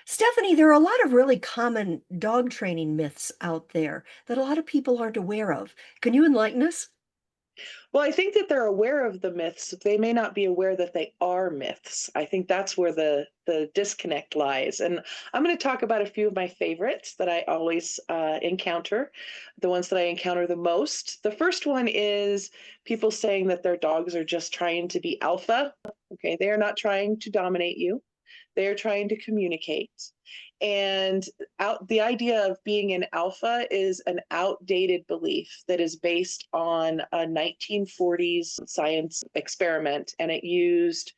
Stephanie, there are a lot of really common dog training myths out there that a lot of people aren't aware of. Can you enlighten us? Well, I think that they're aware of the myths. They may not be aware that they are myths. I think that's where the disconnect lies. And I'm going to talk about a few of my favorites that I always encounter, the ones that I encounter the most. The first one is people saying that their dogs are just trying to be alpha. Okay, they are not trying to dominate you. They are trying to communicate. And the idea of being an alpha is an outdated belief that is based on a 1940s science experiment, and it used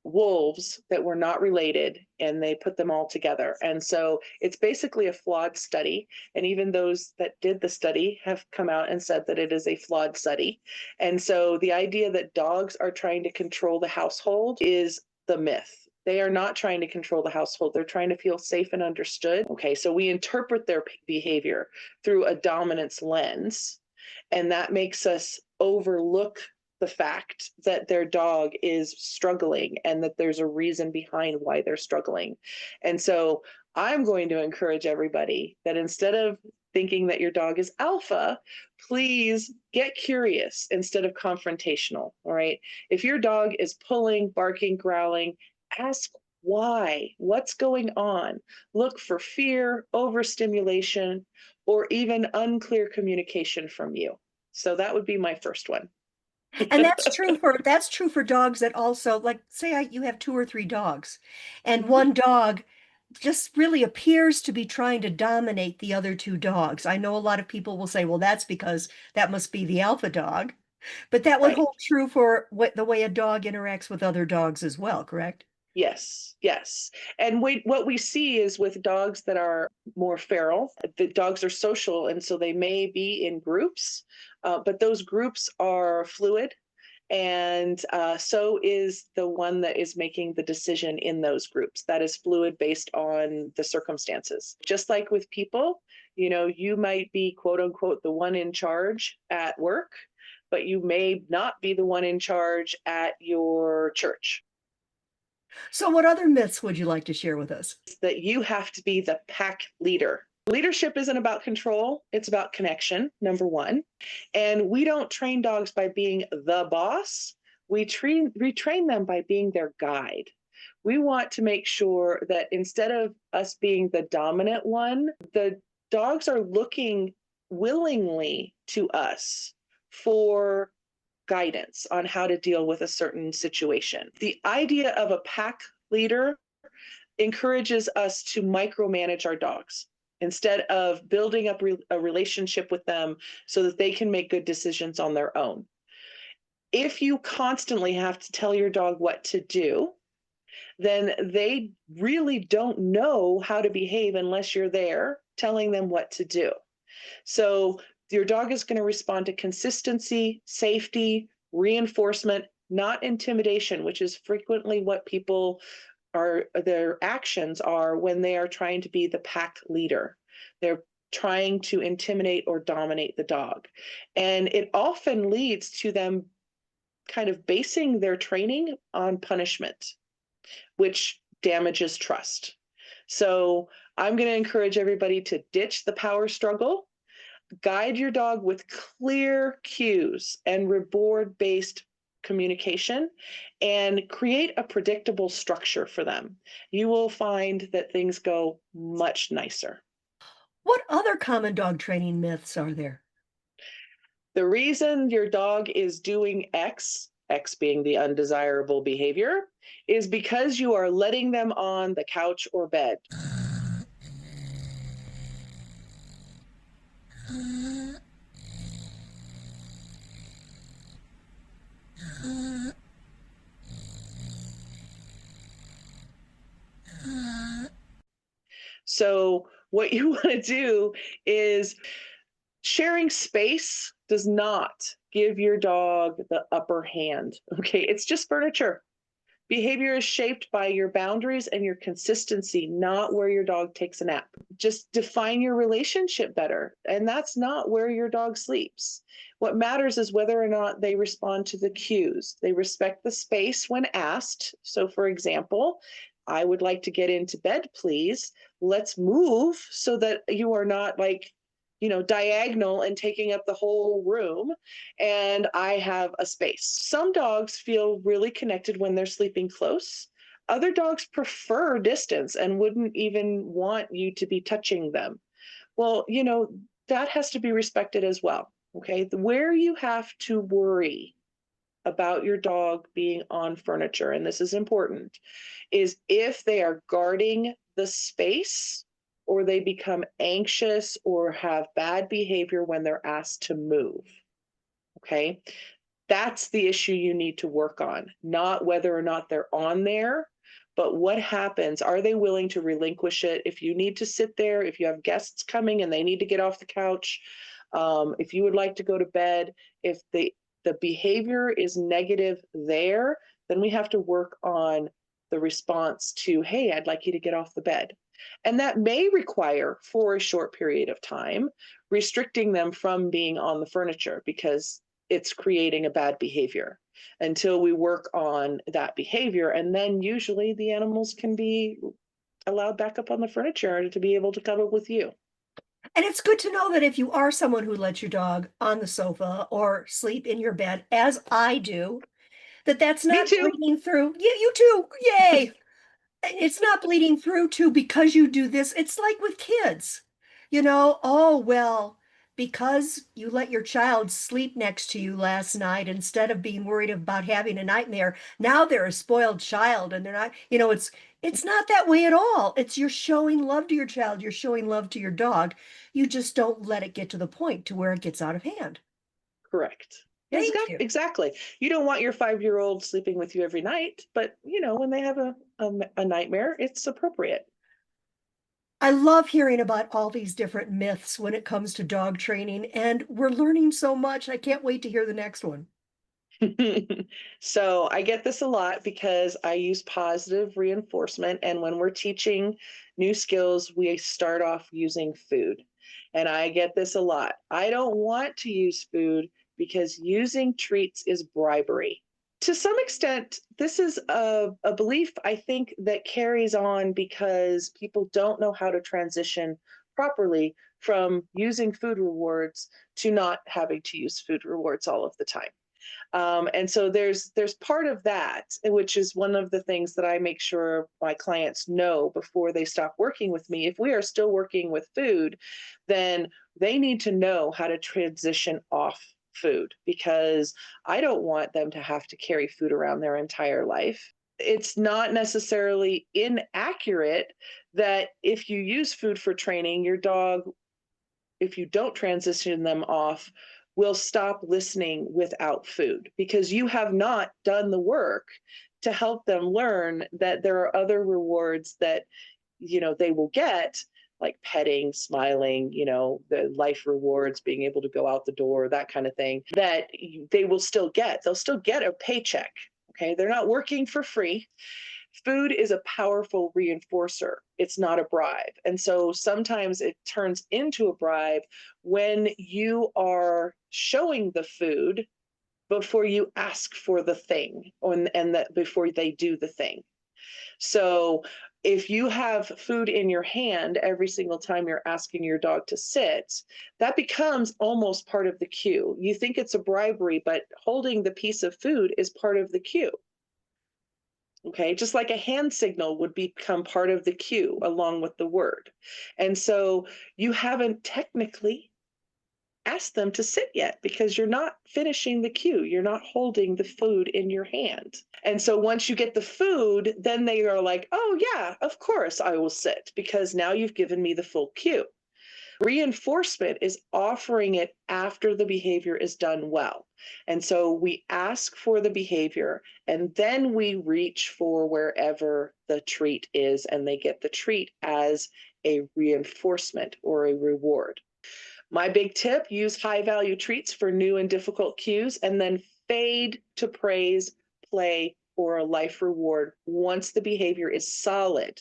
wolves that were not related and they put them all together. And so it's basically a flawed study. And even those that did the study have come out and said that it is a flawed study. And so the idea that dogs are trying to control the household is the myth. They are not trying to control the household. They're trying to feel safe and understood. Okay, so we interpret their behavior through a dominance lens, and that makes us overlook the fact that their dog is struggling and that there's a reason behind why they're struggling. And so I'm going to encourage everybody that instead of thinking that your dog is alpha, please get curious instead of confrontational. All right. If your dog is pulling, barking, growling, ask why, what's going on. Look for fear, overstimulation, or even unclear communication from you. So that would be my first one. And that's true for dogs that also, like, you have two or three dogs, and Mhm. one dog just really appears to be trying to dominate the other two dogs. I know a lot of people will say, well, that's because that must be the alpha dog, but that would Right. hold true for the way a dog interacts with other dogs as well, correct? Yes, yes. And what we see is with dogs that are more feral, the dogs are social, and so they may be in groups, but those groups are fluid. And so is the one that is making the decision in those groups. That is fluid based on the circumstances. Just like with people, you might be quote unquote the one in charge at work, but you may not be the one in charge at your church. So what other myths would you like to share with us? That you have to be the pack leader. Leadership isn't about control, it's about connection, number one. And we don't train dogs by being the boss. We train them by being their guide. We want to make sure that instead of us being the dominant one, the dogs are looking willingly to us for guidance on how to deal with a certain situation. The idea of a pack leader encourages us to micromanage our dogs instead of building up a relationship with them so that they can make good decisions on their own. If you constantly have to tell your dog what to do, then they really don't know how to behave unless you're there telling them what to do. So your dog is going to respond to consistency, safety, reinforcement, not intimidation, which is frequently what people are their actions are when they are trying to be the pack leader. They're trying to intimidate or dominate the dog. And it often leads to them kind of basing their training on punishment, which damages trust. So I'm going to encourage everybody to ditch the power struggle, guide your dog with clear cues and reward based communication, and create a predictable structure for them. You will find that things go much nicer. What other common dog training myths are there? The reason your dog is doing X being the undesirable behavior, is because you are letting them on the couch or bed. So, what you want to do is sharing space does not give your dog the upper hand. Okay, it's just furniture. Behavior is shaped by your boundaries and your consistency, not where your dog takes a nap. Just define your relationship better. And that's not where your dog sleeps. What matters is whether or not they respond to the cues. They respect the space when asked. So, for example, I would like to get into bed, please. Let's move so that you are not like, diagonal and taking up the whole room. And I have a space. Some dogs feel really connected when they're sleeping close. Other dogs prefer distance and wouldn't even want you to be touching them. Well, that has to be respected as well. Okay. Where you have to worry about your dog being on furniture, and this is important, is if they are guarding the space or they become anxious or have bad behavior when they're asked to move. Okay. That's the issue you need to work on, not whether or not they're on there, but what happens. Are they willing to relinquish it? If you need to sit there, if you have guests coming and they need to get off the couch, if you would like to go to bed, if the behavior is negative there, then we have to work on the response to, hey, I'd like you to get off the bed. And that may require, for a short period of time, restricting them from being on the furniture because it's creating a bad behavior until we work on that behavior. And then usually the animals can be allowed back up on the furniture to be able to cuddle with you. And it's good to know that if you are someone who lets your dog on the sofa or sleep in your bed, as I do, that's Me not too. bleeding through. Yeah, you too. Yay. It's not bleeding through to because you do this. It's like with kids, oh, well, because you let your child sleep next to you last night instead of being worried about having a nightmare, now they're a spoiled child and they're not, it's not that way at all. It's you're showing love to your child, you're showing love to your dog. You just don't let it get to the point to where it gets out of hand. Correct. Yes, Thank you. exactly. You don't want your 5-year-old sleeping with you every night, but when they have a nightmare, it's appropriate. I love hearing about all these different myths when it comes to dog training, and we're learning so much. I can't wait to hear the next one. So I get this a lot because I use positive reinforcement. And when we're teaching new skills, we start off using food. And I get this a lot. I don't want to use food because using treats is bribery. To some extent, this is a belief I think that carries on because people don't know how to transition properly from using food rewards to not having to use food rewards all of the time. And so there's part of that, which is one of the things that I make sure my clients know before they stop working with me. If we are still working with food, then they need to know how to transition off food because I don't want them to have to carry food around their entire life. It's not necessarily inaccurate that if you use food for training, your dog, if you don't transition them off, will stop listening without food because you have not done the work to help them learn that there are other rewards that they will get, like petting, smiling, the life rewards, being able to go out the door, that kind of thing, that they will still get. They'll still get a paycheck. Okay, they're not working for free. Food is a powerful reinforcer. It's not a bribe. And so sometimes it turns into a bribe when you are showing the food before you ask for the thing and that before they do the thing. So if you have food in your hand every single time you're asking your dog to sit, that becomes almost part of the cue. You think it's a bribery, but holding the piece of food is part of the cue. Okay, just like a hand signal would become part of the cue along with the word. And so you haven't technically asked them to sit yet because you're not finishing the cue. You're not holding the food in your hand. And so once you get the food, then they are like, oh, yeah, of course I will sit because now you've given me the full cue. Reinforcement is offering it after the behavior is done well. And so we ask for the behavior and then we reach for wherever the treat is and they get the treat as a reinforcement or a reward. My big tip, use high value treats for new and difficult cues and then fade to praise, play, or a life reward once the behavior is solid.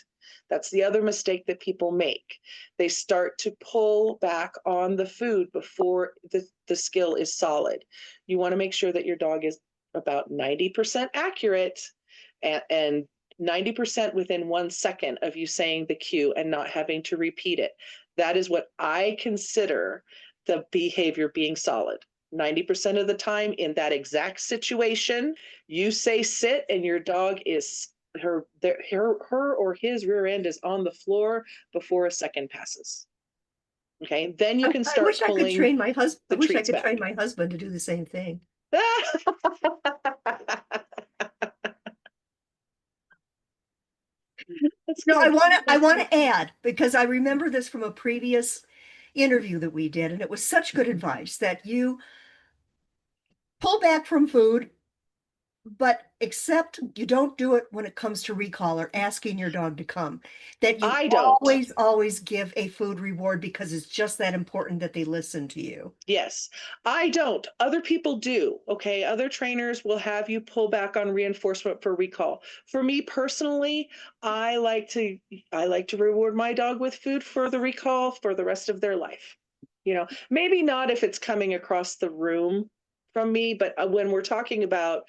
That's the other mistake that people make. They start to pull back on the food before the skill is solid. You want to make sure that your dog is about 90% accurate and 90% within 1 second of you saying the cue and not having to repeat it. That is what I consider the behavior being solid. 90% of the time in that exact situation, you say sit and your dog is her or his rear end is on the floor before a second passes. Okay, then you can I start wish I could pulling train my husband. I the wish I treats could train back. my husband to do the same thing. That's No, I good. want to I That's want good. to add because I remember this from a previous interview that we did, and it was such good advice that you pull back from food, but except you don't do it when it comes to recall or asking your dog to come. That you I don't. always give a food reward because it's just that important that they listen to you. Yes, I don't. Other people do. Okay. Other trainers will have you pull back on reinforcement for recall. For me personally, I like to I like to reward my dog with food for the recall for the rest of their life. Maybe not if it's coming across the room from me, but when we're talking about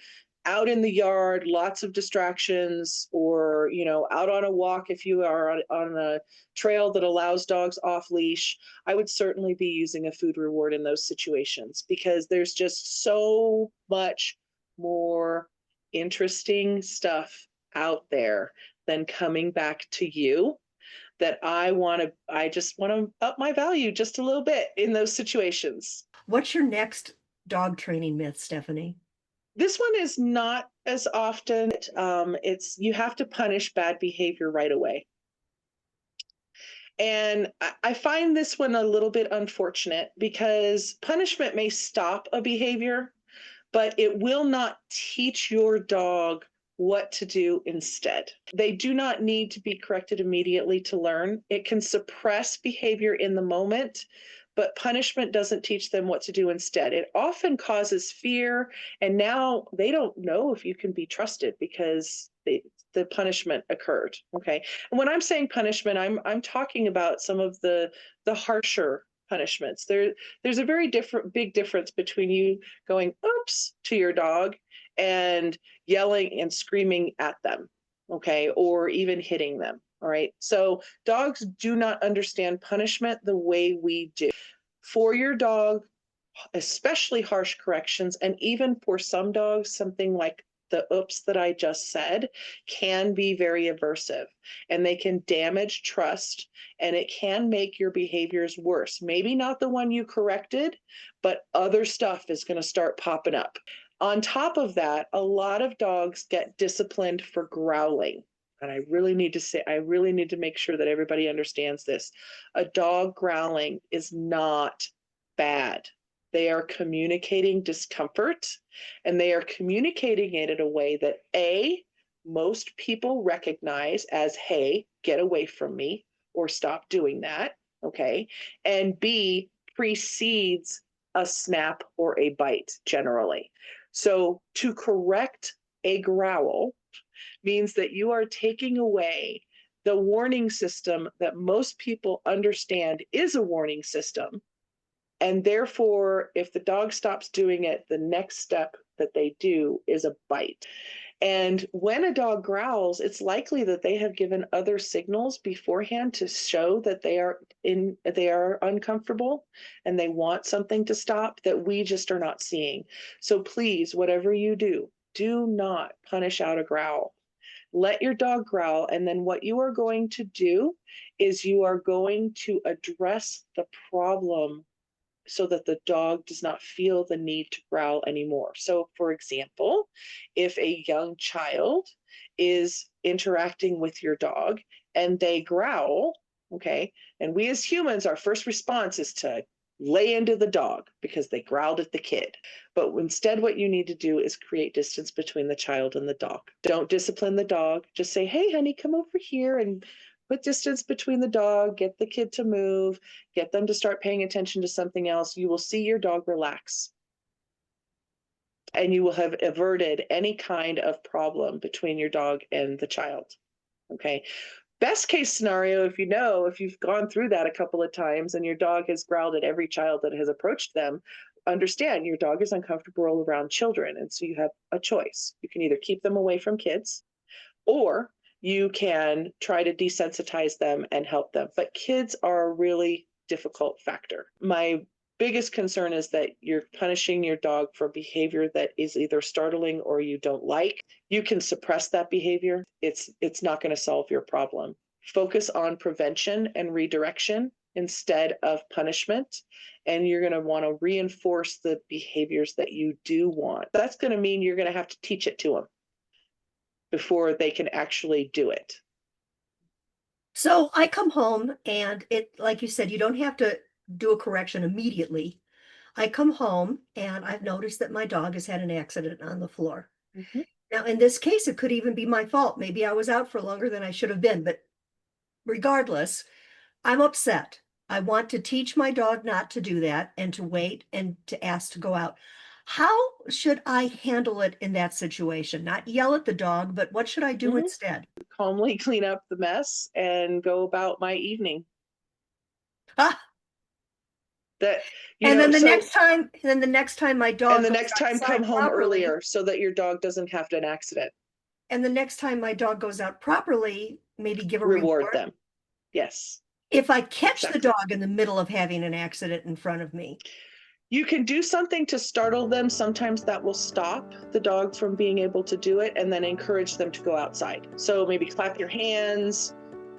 out in the yard, lots of distractions, or out on a walk if you are on a trail that allows dogs off leash, I would certainly be using a food reward in those situations because there's just so much more interesting stuff out there than coming back to you that I just want to up my value just a little bit in those situations. What's your next dog training myth, Stephanie? This one is not as often. It's you have to punish bad behavior right away. And I find this one a little bit unfortunate because punishment may stop a behavior, but it will not teach your dog what to do instead. They do not need to be corrected immediately to learn. It can suppress behavior in the moment, but punishment doesn't teach them what to do instead. It often causes fear, and now they don't know if you can be trusted because the punishment occurred. Okay, and when I'm saying punishment, I'm talking about some of the harsher punishments. There's a very big difference between you going oops to your dog and yelling and screaming at them, okay, or even hitting them. All right, so dogs do not understand punishment the way we do. For your dog, especially harsh corrections, and even for some dogs, something like the oops that I just said can be very aversive, and they can damage trust, and it can make your behaviors worse. Maybe not the one you corrected, but other stuff is going to start popping up. On top of that, a lot of dogs get disciplined for growling. And I really need to make sure that everybody understands this. A dog growling is not bad. They are communicating discomfort, and they are communicating it in a way that most people recognize as, hey, get away from me or stop doing that. Okay. And B, precedes a snap or a bite generally. So to correct a growl means that you are taking away the warning system that most people understand is a warning system. And therefore, if the dog stops doing it, the next step that they do is a bite. And when a dog growls, it's likely that they have given other signals beforehand to show that they are uncomfortable and they want something to stop that we just are not seeing. So please, whatever you do not punish out a growl. Let your dog growl, and then what you are going to do is you are going to address the problem so that the dog does not feel the need to growl anymore. So, for example, if a young child is interacting with your dog and they growl, okay, and we as humans, our first response is to lay into the dog because they growled at the kid. But instead, what you need to do is create distance between the child and the dog. Don't discipline the dog. Just say, hey, honey, come over here and put distance between the dog, get the kid to move, get them to start paying attention to something else. You will see your dog relax, and you will have averted any kind of problem between your dog and the child. Okay. Best case scenario, if you've gone through that a couple of times and your dog has growled at every child that has approached them, understand your dog is uncomfortable around children. And so you have a choice. You can either keep them away from kids, or you can try to desensitize them and help them. But kids are a really difficult factor. My biggest concern is that you're punishing your dog for behavior that is either startling or you don't like. You can suppress that behavior. It's not going to solve your problem. Focus on prevention and redirection instead of punishment. And you're going to want to reinforce the behaviors that you do want. That's going to mean you're going to have to teach it to them before they can actually do it. So I come home and it, like you said, you don't have to do a correction immediately. I come home and I've noticed that my dog has had an accident on the floor. Mm-hmm. Now, in this case, it could even be my fault. Maybe I was out for longer than I should have been, but regardless, I'm upset. I want to teach my dog not to do that and to wait and to ask to go out. How should I handle it in that situation? Not yell at the dog, but what should I do instead? Calmly clean up the mess and go about my evening. Ah, That and then the next time my dog and the goes next time outside come home properly, earlier so that your dog doesn't have an accident. and the next time my dog goes out properly, maybe give a Reward them. Yes. If I catch Exactly. the dog in the middle of having an accident in front of me. You can do something to startle them. Sometimes that will stop the dog from being able to do it, and then encourage them to go outside. So maybe clap your hands,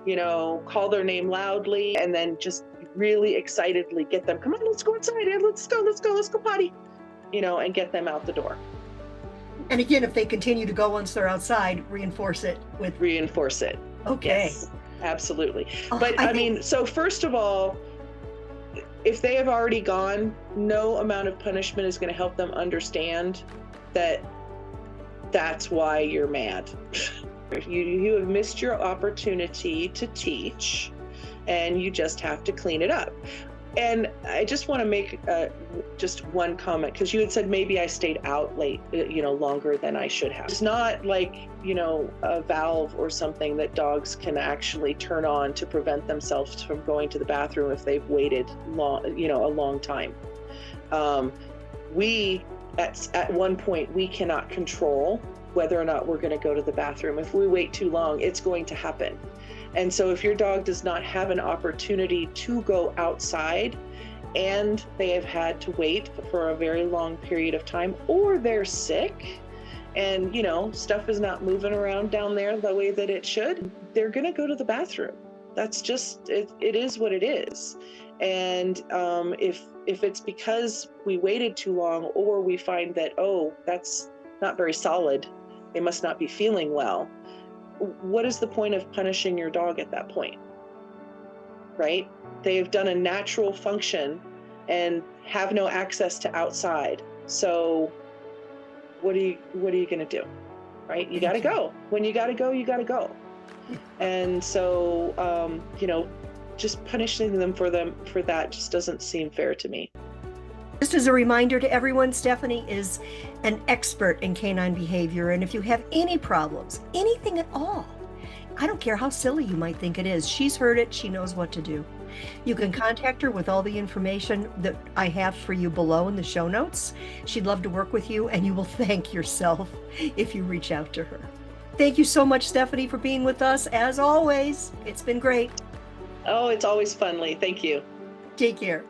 call their name loudly, and then just really excitedly get them, come on, let's go outside, let's go potty, and get them out the door. And again, if they continue to go once they're outside, reinforce it. Okay. Yes, absolutely. Oh, But I mean, so first of all, if they have already gone, no amount of punishment is going to help them understand that that's why you're mad. You have missed your opportunity to teach, and you just have to clean it up. And I just want to make just one comment, because you had said maybe I stayed out late, longer than I should have. It's not like, a valve or something that dogs can actually turn on to prevent themselves from going to the bathroom if they've waited a long time. We, at one point, we cannot control whether or not we're going to go to the bathroom. If we wait too long, it's going to happen. And so if your dog does not have an opportunity to go outside, and they have had to wait for a very long period of time, or they're sick and, stuff is not moving around down there the way that it should, they're going to go to the bathroom. That's just, it is what it is. And if it's because we waited too long, or we find that, oh, that's not very solid, they must not be feeling well, what is the point of punishing your dog at that point? Right? They have done a natural function and have no access to outside. So what are you going to do? Right? You got to go. When you got to go, you got to go. And so, just punishing them for that just doesn't seem fair to me. Just as a reminder to everyone, Stephanie is an expert in canine behavior. And if you have any problems, anything at all, I don't care how silly you might think it is, she's heard it, she knows what to do. You can contact her with all the information that I have for you below in the show notes. She'd love to work with you, and you will thank yourself if you reach out to her. Thank you so much, Stephanie, for being with us. As always, it's been great. Oh, it's always fun, Lee. Thank you. Take care.